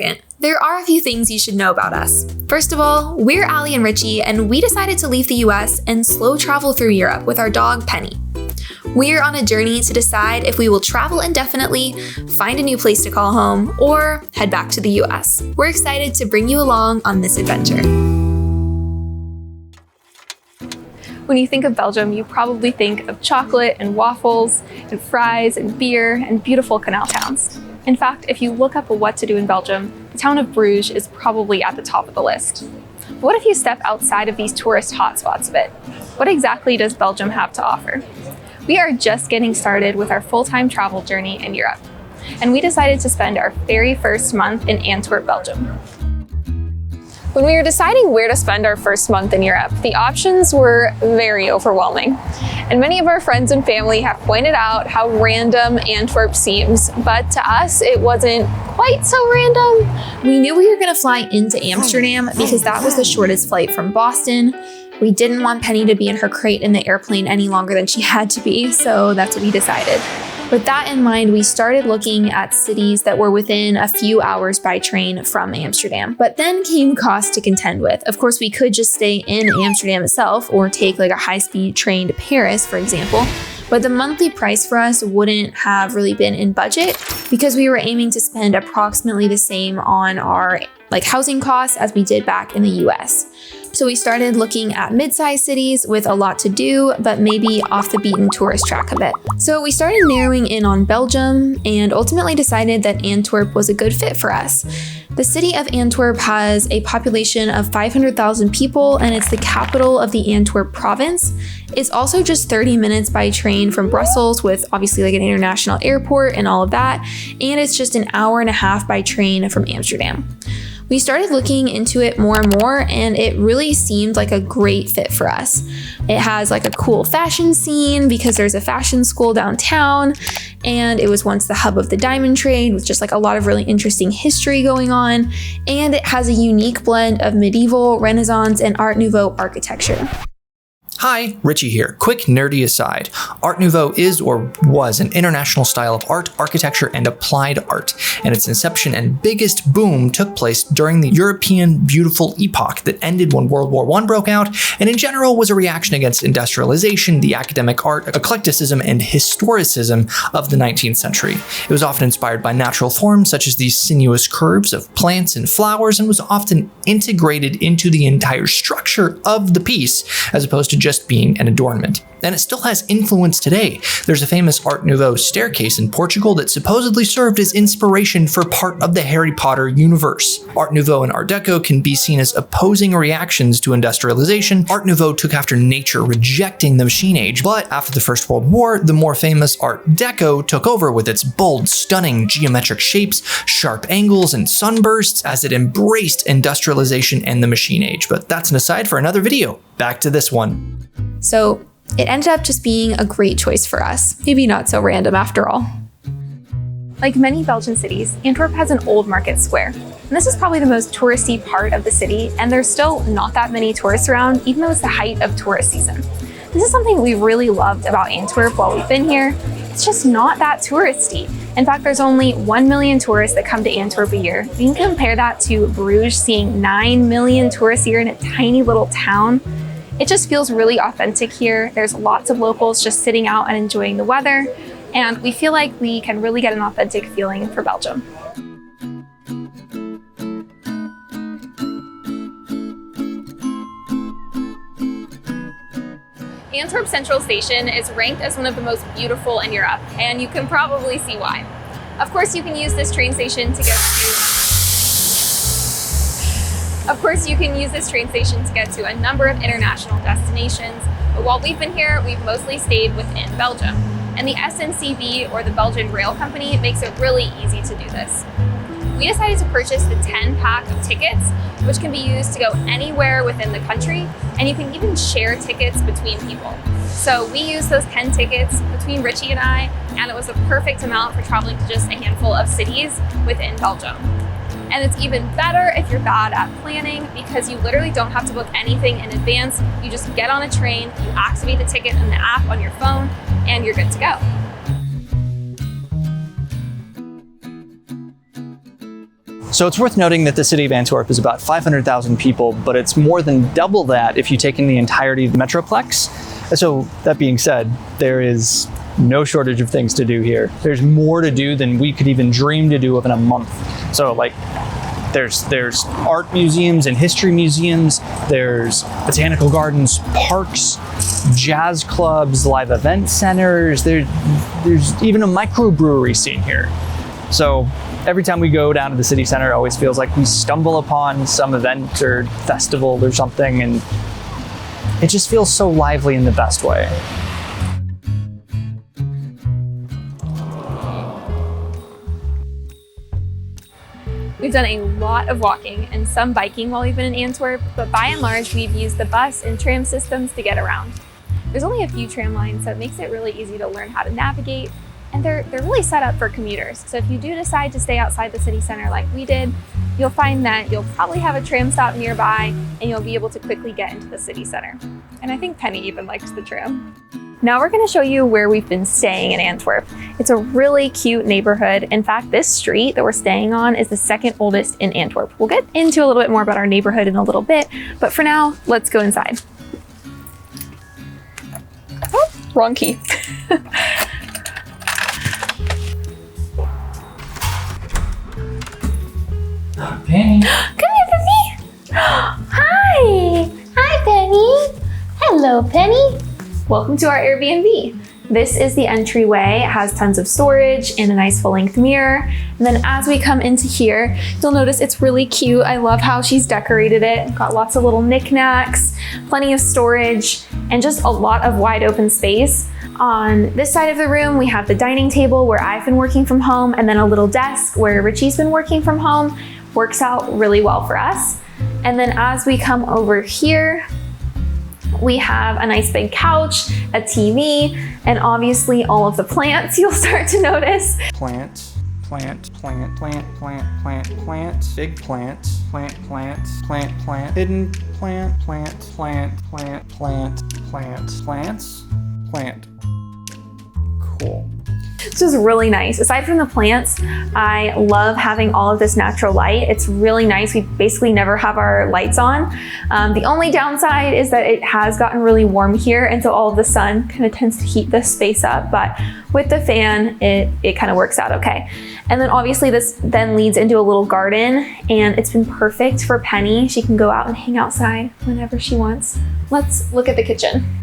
second. There are a few things you should know about us. First of all, we're Allie and Richie, and we decided to leave the US and slow travel through Europe with our dog, Penny. We're on a journey to decide if we will travel indefinitely, find a new place to call home, or head back to the US. We're excited to bring you along on this adventure. When you think of Belgium, you probably think of chocolate and waffles and fries and beer and beautiful canal towns. In fact, if you look up what to do in Belgium, the town of Bruges is probably at the top of the list. But what if you step outside of these tourist hotspots a bit? What exactly does Belgium have to offer? We are just getting started with our full-time travel journey in Europe, and we decided to spend our very first month in Antwerp, Belgium. When we were deciding where to spend our first month in Europe, the options were very overwhelming. And many of our friends and family have pointed out how random Antwerp seems, but to us, it wasn't quite so random. We knew we were going to fly into Amsterdam because that was the shortest flight from Boston. We didn't want Penny to be in her crate in the airplane any longer than she had to be, so that's what we decided. With that in mind, we started looking at cities that were within a few hours by train from Amsterdam. But then came cost to contend with. Of course, we could just stay in Amsterdam itself or take like a high-speed train to Paris, for example. But the monthly price for us wouldn't have really been in budget because we were aiming to spend approximately the same on our housing costs as we did back in the US. So we started looking at mid-sized cities with a lot to do, but maybe off the beaten tourist track a bit. So we started narrowing in on Belgium and ultimately decided that Antwerp was a good fit for us. The city of Antwerp has a population of 500,000 people and it's the capital of the Antwerp province. It's also just 30 minutes by train from Brussels with obviously an international airport and all of that. And it's just an hour and a half by train from Amsterdam. We started looking into it more and more, and it really seemed like a great fit for us. It has a cool fashion scene because there's a fashion school downtown, and it was once the hub of the diamond trade with just a lot of really interesting history going on, and it has a unique blend of medieval, Renaissance, and Art Nouveau architecture. Hi, Richie here. Quick nerdy aside. Art Nouveau is or was an international style of art, architecture, and applied art, and its inception and biggest boom took place during the European beautiful epoch that ended when World War I broke out, and in general was a reaction against industrialization, the academic art, eclecticism, and historicism of the 19th century. It was often inspired by natural forms such as these sinuous curves of plants and flowers, and was often integrated into the entire structure of the piece, as opposed to just being an adornment. And it still has influence today. There's a famous Art Nouveau staircase in Portugal that supposedly served as inspiration for part of the Harry Potter universe. Art Nouveau and Art Deco can be seen as opposing reactions to industrialization. Art Nouveau took after nature, rejecting the machine age, but after the First World War, the more famous Art Deco took over with its bold, stunning geometric shapes, sharp angles, and sunbursts as it embraced industrialization and the machine age. But that's an aside for another video. Back to this one. So it ended up just being a great choice for us. Maybe not so random after all. Like many Belgian cities, Antwerp has an old market square. And this is probably the most touristy part of the city, and there's still not that many tourists around, even though it's the height of tourist season. This is something we really loved about Antwerp while we've been here. It's just not that touristy. In fact, there's only 1 million tourists that come to Antwerp a year. You can compare that to Bruges seeing 9 million tourists a year in a tiny little town. It just feels really authentic here. There's lots of locals just sitting out and enjoying the weather, and we feel like we can really get an authentic feeling for Belgium. Antwerp Central Station is ranked as one of the most beautiful in Europe, and you can probably see why. Of course, you can use this train station to get to a number of international destinations, but while we've been here, we've mostly stayed within Belgium. And the SNCB, or the Belgian Rail Company, makes it really easy to do this. We decided to purchase the 10-pack of tickets, which can be used to go anywhere within the country, and you can even share tickets between people. So we used those 10 tickets between Richie and I, and it was a perfect amount for traveling to just a handful of cities within Belgium. And it's even better if you're bad at planning because you literally don't have to book anything in advance. You just get on a train, you activate the ticket in the app on your phone, and you're good to go. So it's worth noting that the city of Antwerp is about 500,000 people, but it's more than double that if you take in the entirety of the Metroplex. So that being said, there is no shortage of things to do here. There's more to do than we could even dream to do in a month. So like, there's art museums and history museums, there's botanical gardens, parks, jazz clubs, live event centers, there's even a microbrewery scene here. So every time we go down to the city center, it always feels like we stumble upon some event or festival or something, and it just feels so lively in the best way. We've done a lot of walking and some biking while we've been in Antwerp, but by and large, we've used the bus and tram systems to get around. There's only a few tram lines, so it makes it really easy to learn how to navigate, and they're really set up for commuters. So if you do decide to stay outside the city center like we did, you'll find that you'll probably have a tram stop nearby and you'll be able to quickly get into the city center. And I think Penny even likes the tram. Now we're going to show you where we've been staying in Antwerp. It's a really cute neighborhood. In fact, this street that we're staying on is the second oldest in Antwerp. We'll get into a little bit more about our neighborhood in a little bit, but for now, let's go inside. Oh, wrong key. Penny. Come here, Penny. Hi. Hi, Penny. Hello, Penny. Welcome to our Airbnb. This is the entryway. It has tons of storage and a nice full-length mirror. And then as we come into here, you'll notice it's really cute. I love how she's decorated it. Got lots of little knickknacks, plenty of storage, and just a lot of wide open space. On this side of the room, we have the dining table where I've been working from home, and then a little desk where Richie's been working from home. Works out really well for us. And then as we come over here, we have a nice big couch, a TV, and obviously all of the plants you'll start to notice. Plant, plant, plant, plant, plant, plant, plant, big plant, plant, plant, plant, plant, hidden plant, plant, plant, plant, plant, plant, plants, plant. Cool. This is really nice. Aside from the plants, I love having all of this natural light. It's really nice. We basically never have our lights on. The only downside is that it has gotten really warm here, and so all of the sun kind of tends to heat this space up, but with the fan, it kind of works out okay. And then obviously this then leads into a little garden, and it's been perfect for Penny. She can go out and hang outside whenever she wants. Let's look at the kitchen.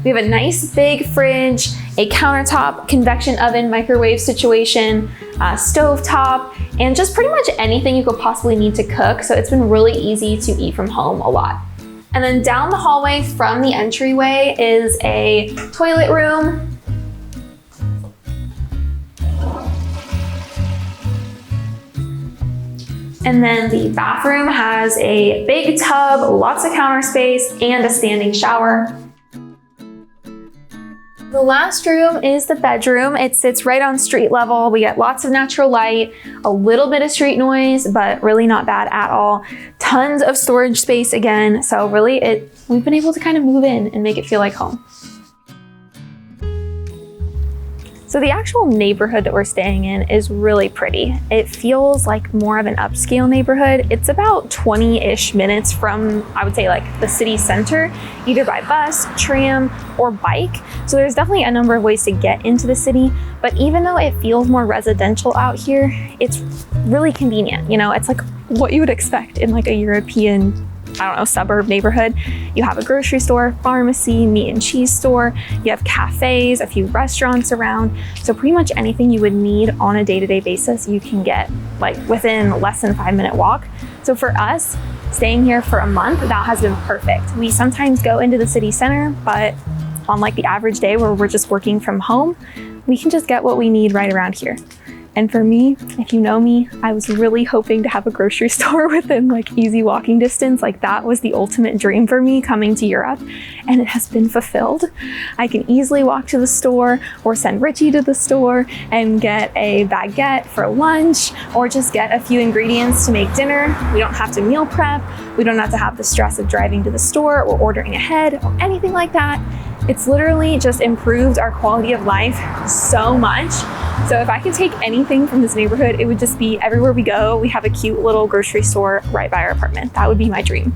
We have a nice big fridge, a countertop, convection oven, microwave situation, stove top, and just pretty much anything you could possibly need to cook. So it's been really easy to eat from home a lot. And then down the hallway from the entryway is a toilet room. And then the bathroom has a big tub, lots of counter space, and a standing shower. The last room is the bedroom. It sits right on street level. We get lots of natural light, a little bit of street noise, but really not bad at all. Tons of storage space again. So really we've been able to kind of move in and make it feel like home. So the actual neighborhood that we're staying in is really pretty. It feels like more of an upscale neighborhood. It's about 20-ish minutes from, I would say, like the city center, either by bus, tram, or bike. So there's definitely a number of ways to get into the city, but even though it feels more residential out here, it's really convenient. You know, it's like what you would expect in like a European, I don't know, suburb neighborhood. You have a grocery store, pharmacy, meat and cheese store, you have cafes, a few restaurants around. So pretty much anything you would need on a day-to-day basis, you can get like within less than 5-minute walk. So for us, staying here for a month, that has been perfect. We sometimes go into the city center, but on like the average day where we're just working from home, we can just get what we need right around here. And for me, if you know me, I was really hoping to have a grocery store within like easy walking distance. Like that was the ultimate dream for me coming to Europe, and it has been fulfilled. I can easily walk to the store or send Richie to the store and get a baguette for lunch or just get a few ingredients to make dinner. We don't have to meal prep. We don't have to have the stress of driving to the store or ordering ahead or anything like that. It's literally just improved our quality of life so much. So if I could take anything from this neighborhood, it would just be everywhere we go, we have a cute little grocery store right by our apartment. That would be my dream.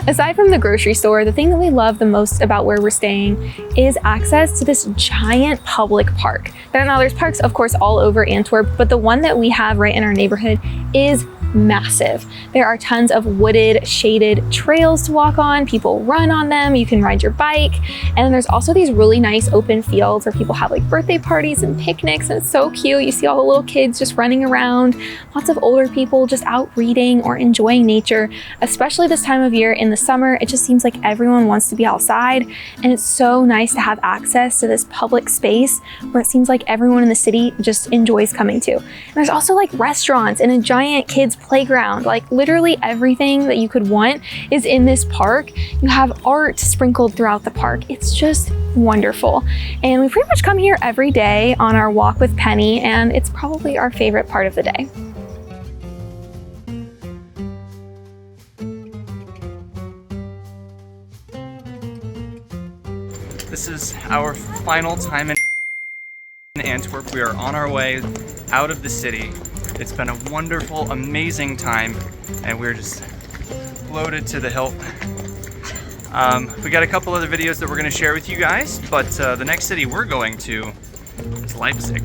Aside from the grocery store, the thing that we love the most about where we're staying is access to this giant public park. Now there's parks, of course, all over Antwerp, but the one that we have right in our neighborhood is massive. There are tons of wooded, shaded trails to walk on. People run on them. You can ride your bike. And then there's also these really nice open fields where people have like birthday parties and picnics, and it's so cute. You see all the little kids just running around, lots of older people just out reading or enjoying nature, especially this time of year in the summer. It just seems like everyone wants to be outside, and it's so nice to have access to this public space where it seems like everyone in the city just enjoys coming to. And there's also like restaurants and a giant kids playground. Like literally everything that you could want is in this park. You have art sprinkled throughout the park. It's just wonderful. And we pretty much come here every day on our walk with Penny, and it's probably our favorite part of the day. This is our final time in Antwerp. We are on our way out of the city. It's been a wonderful, amazing time, and we're just loaded to the hilt. We got a couple other videos that we're going to share with you guys, but the next city we're going to is Leipzig.